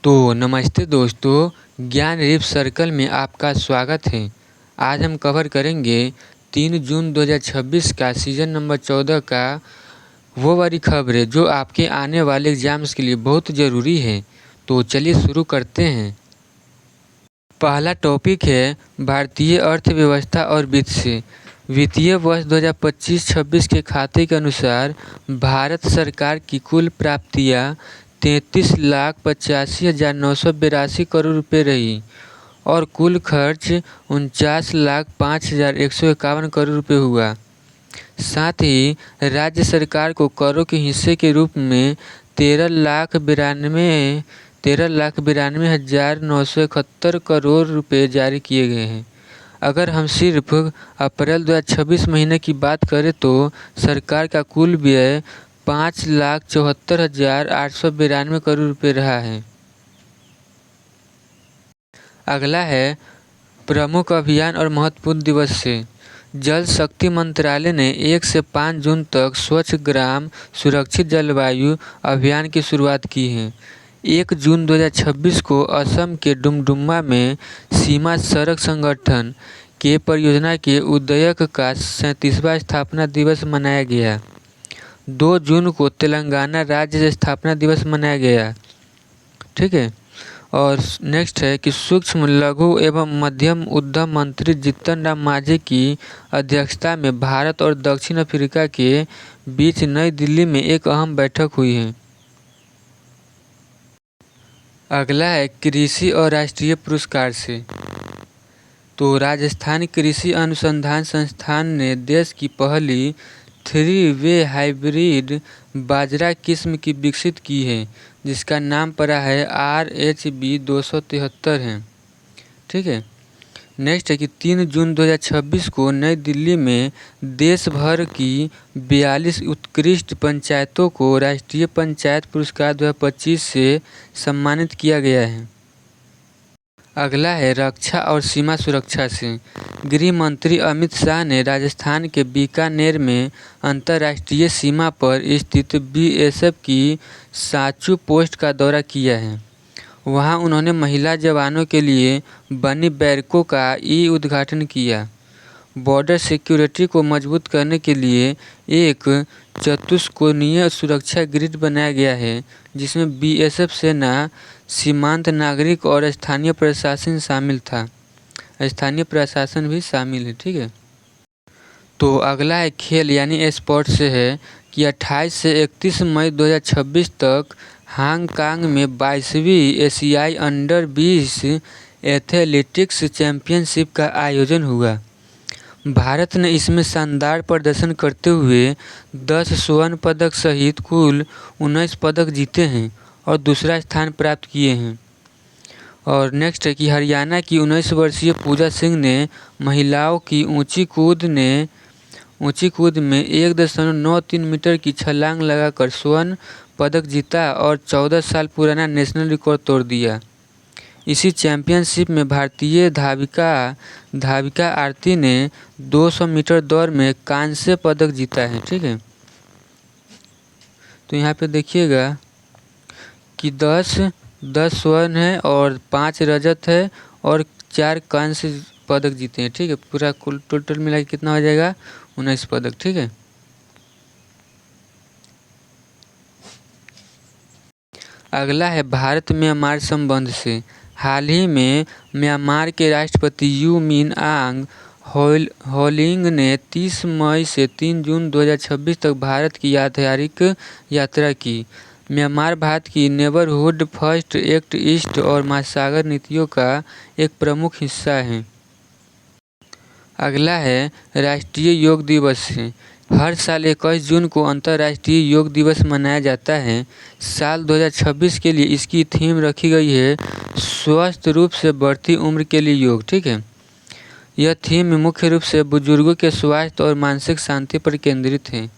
तो नमस्ते दोस्तों, ज्ञान रीफ सर्कल में आपका स्वागत है। आज हम कवर करेंगे 3 जून 2026 का सीज़न नंबर 14 का वो वाली खबरें जो आपके आने वाले एग्जाम्स के लिए बहुत ज़रूरी है। तो चलिए शुरू करते हैं। पहला टॉपिक है भारतीय अर्थव्यवस्था और वित्त से। वित्तीय वर्ष 2025-26 के खाते के अनुसार भारत सरकार की कुल प्राप्तियां 33,85,982 करोड़ रुपये रही और कुल खर्च 49,05,151 करोड़ रुपये हुआ। साथ ही राज्य सरकार को करों के हिस्से के रूप में 13,92,971 करोड़ रुपये जारी किए गए हैं। अगर हम सिर्फ अप्रैल 2026 महीने की बात करें तो सरकार का कुल व्यय 5,74,892 करोड़ रुपये रहा है। अगला है प्रमुख अभियान और महत्वपूर्ण दिवस से। जल शक्ति मंत्रालय ने 1 से 5 जून तक स्वच्छ ग्राम सुरक्षित जलवायु अभियान की शुरुआत की है। 1 जून 2026 को असम के डुमडुमा में सीमा सड़क संगठन के परियोजना के उदयक का 37वां स्थापना दिवस मनाया गया। 2 जून को तेलंगाना राज्य स्थापना दिवस मनाया गया। ठीक है। और नेक्स्ट है कि सूक्ष्म लघु एवं मध्यम उद्यम मंत्री जीतन राम मांझी की अध्यक्षता में भारत और दक्षिण अफ्रीका के बीच नई दिल्ली में एक अहम बैठक हुई है। अगला है कृषि और राष्ट्रीय पुरस्कार से। तो राजस्थान कृषि अनुसंधान संस्थान ने देश की पहली 3-वे हाइब्रिड बाजरा किस्म की विकसित की है जिसका नाम पड़ा है RH-B 273 है। ठीक है। नेक्स्ट है कि 3 जून 2026 को नई दिल्ली में देश भर की 42 उत्कृष्ट पंचायतों को राष्ट्रीय पंचायत पुरस्कार 2025 से सम्मानित किया गया है। अगला है रक्षा और सीमा सुरक्षा से। गृह मंत्री अमित शाह ने राजस्थान के बीकानेर में अंतर्राष्ट्रीय सीमा पर स्थित BSF की सांचू पोस्ट का दौरा किया है। वहां उन्होंने महिला जवानों के लिए बनी बैरकों का उद्घाटन किया। बॉर्डर सिक्योरिटी को मजबूत करने के लिए एक चतुष्कोणीय सुरक्षा ग्रिड बनाया गया है जिसमें BSF सेना, सीमांत नागरिक और स्थानीय प्रशासन शामिल था। स्थानीय प्रशासन भी शामिल है। ठीक है। तो अगला है खेल यानी स्पोर्ट्स से है कि 28 से 31 मई 2026 तक हांगकांग में 22वीं एशियाई अंडर 20 एथलेटिक्स चैंपियनशिप का आयोजन हुआ। भारत ने इसमें शानदार प्रदर्शन करते हुए 10 स्वर्ण पदक सहित कुल 19 पदक जीते हैं और दूसरा स्थान प्राप्त किए हैं। और नेक्स्ट है कि हरियाणा की 19 वर्षीय पूजा सिंह ने महिलाओं की ऊंची कूद में 1.93 मीटर की छलांग लगाकर स्वर्ण पदक जीता और 14 साल पुराना नेशनल रिकॉर्ड तोड़ दिया। इसी चैंपियनशिप में भारतीय धाविका आरती ने 200 मीटर दौड़ में कांस्य पदक जीता है। ठीक है। तो यहाँ पे देखिएगा कि 10 स्वर्ण है और 5 रजत है और 4 कांस्य पदक जीते हैं। ठीक है। पूरा कुल टोटल मिला के कितना हो जाएगा? 19 पदक। ठीक है। अगला है भारत म्यांमार संबंध से। हाल ही में म्यांमार के राष्ट्रपति यू मिन आंग होलिंग ने 30 मई से 3 जून 2026 तक भारत की आधिकारिक यात्रा की। म्यांमार भारत की नेबरहुड फर्स्ट एक्ट ईस्ट और महासागर नीतियों का एक प्रमुख हिस्सा है। अगला है राष्ट्रीय योग दिवस से। हर साल 21 जून को अंतर्राष्ट्रीय योग दिवस मनाया जाता है। साल 2026 के लिए इसकी थीम रखी गई है स्वस्थ रूप से बढ़ती उम्र के लिए योग। ठीक है। यह थीम मुख्य रूप से बुजुर्गों के स्वास्थ्य और मानसिक शांति पर केंद्रित है।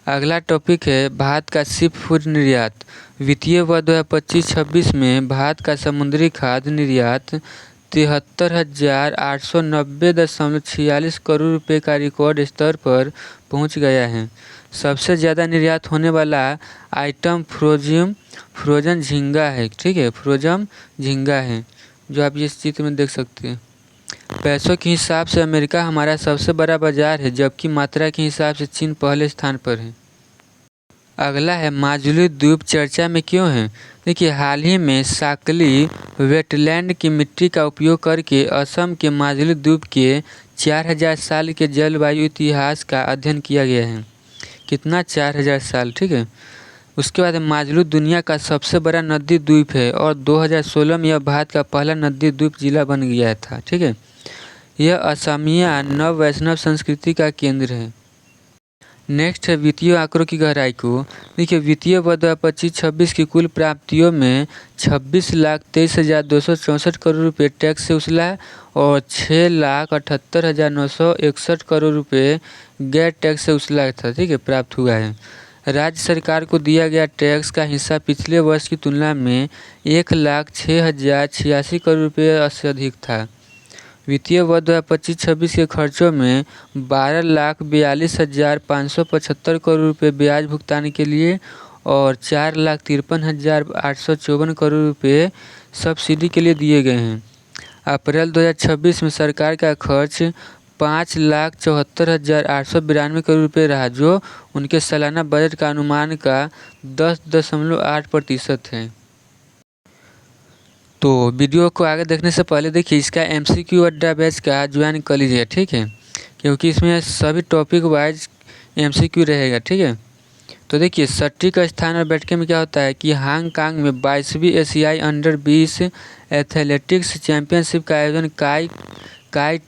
अगला टॉपिक है भारत का सी फूड निर्यात। वित्तीय वर्ष 2025-26 में भारत का समुद्री खाद्य निर्यात 73,890.46 करोड़ रुपये का रिकॉर्ड स्तर पर पहुंच गया है। सबसे ज़्यादा निर्यात होने वाला आइटम फ्रोजन झींगा है, ठीक है, फ्रोजन झींगा है, जो आप इस चित्र में देख सकते हैं। पैसों के हिसाब से अमेरिका हमारा सबसे बड़ा बाजार है, जबकि मात्रा के हिसाब से चीन पहले स्थान पर है। अगला है माजुली द्वीप चर्चा में क्यों है। देखिए, हाल ही में साकली वेटलैंड की मिट्टी का उपयोग करके असम के माजुली द्वीप के 4000 साल के जलवायु इतिहास का अध्ययन किया गया है। कितना, 4000 साल, ठीक है। उसके बाद माजुली दुनिया का सबसे बड़ा नदी द्वीप है और 2016 में यह भारत का पहला नदी द्वीप जिला बन गया था, ठीक है। यह असमिया नव वैष्णव संस्कृति का केंद्र है। नेक्स्ट है वित्तीय आंकड़ों की गहराई को। देखिए, वित्तीय वर्ष 2025-26 की कुल प्राप्तियों में 26,23,264 करोड़ रुपये टैक्स से उछला है और 6,78,961 करोड़ रुपये गैर टैक्स से उछला था, ठीक है, प्राप्त हुआ है। राज्य सरकार को दिया गया टैक्स का हिस्सा पिछले वर्ष की तुलना में 1,06,086 करोड़ रुपये से अधिक था। वित्तीय वर्ष 2025-26 के खर्चों में 12,42,575 करोड़ रुपये ब्याज भुगतान के लिए और 4,53,854 करोड़ रुपये सब्सिडी के लिए दिए गए हैं। अप्रैल 2026 में सरकार का खर्च 5,74,892 करोड़ रुपये रहा, जो उनके सालाना बजट का अनुमान का 10.8% है। तो वीडियो को आगे देखने से पहले देखिए, इसका MCQ अड्डा बैच का ज्वाइन कर लीजिए, ठीक है, क्योंकि इसमें सभी टॉपिक वाइज MCQ रहेगा, ठीक है। तो देखिए, सटीक स्थान और बैठक में क्या होता है कि हांगकांग में 22वीं एशियाई अंडर-20 एथलेटिक्स चैंपियनशिप का आयोजन काई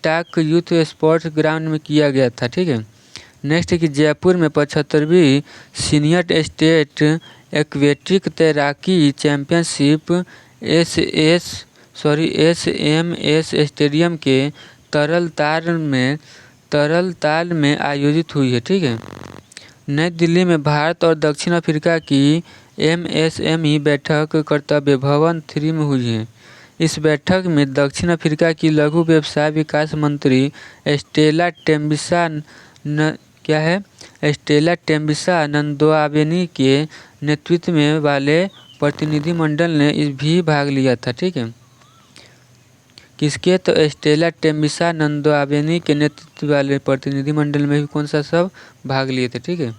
टाक यूथ स्पोर्ट्स ग्राउंड में किया गया था, ठीक है। नेक्स्ट है कि जयपुर में 75वीं सीनियर स्टेट एक्वेटिक तैराकी चैंपियनशिप SMS स्टेडियम के तरलताल में आयोजित हुई है, ठीक है। नई दिल्ली में भारत और दक्षिण अफ्रीका की MSME बैठक कर्तव्य भवन 3 में हुई है। इस बैठक में दक्षिण अफ्रीका की लघु व्यवसाय विकास मंत्री स्टेला नंदोआबेनी के नेतृत्व में वाले प्रतिनिधिमंडल ने भी भाग लिया था, ठीक है। किसके, तो स्टेला टेम्बिसा नंदोआबेनी के नेतृत्व वाले प्रतिनिधिमंडल में भी कौन सा सब भाग लिए थे, ठीक है।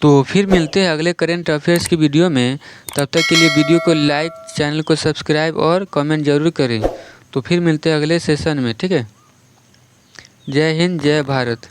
तो फिर मिलते हैं अगले करेंट अफेयर्स की वीडियो में। तब तक के लिए वीडियो को लाइक, चैनल को सब्सक्राइब और कमेंट जरूर करें। तो फिर मिलते हैं अगले सेशन में, ठीक है। जय हिंद, जय भारत।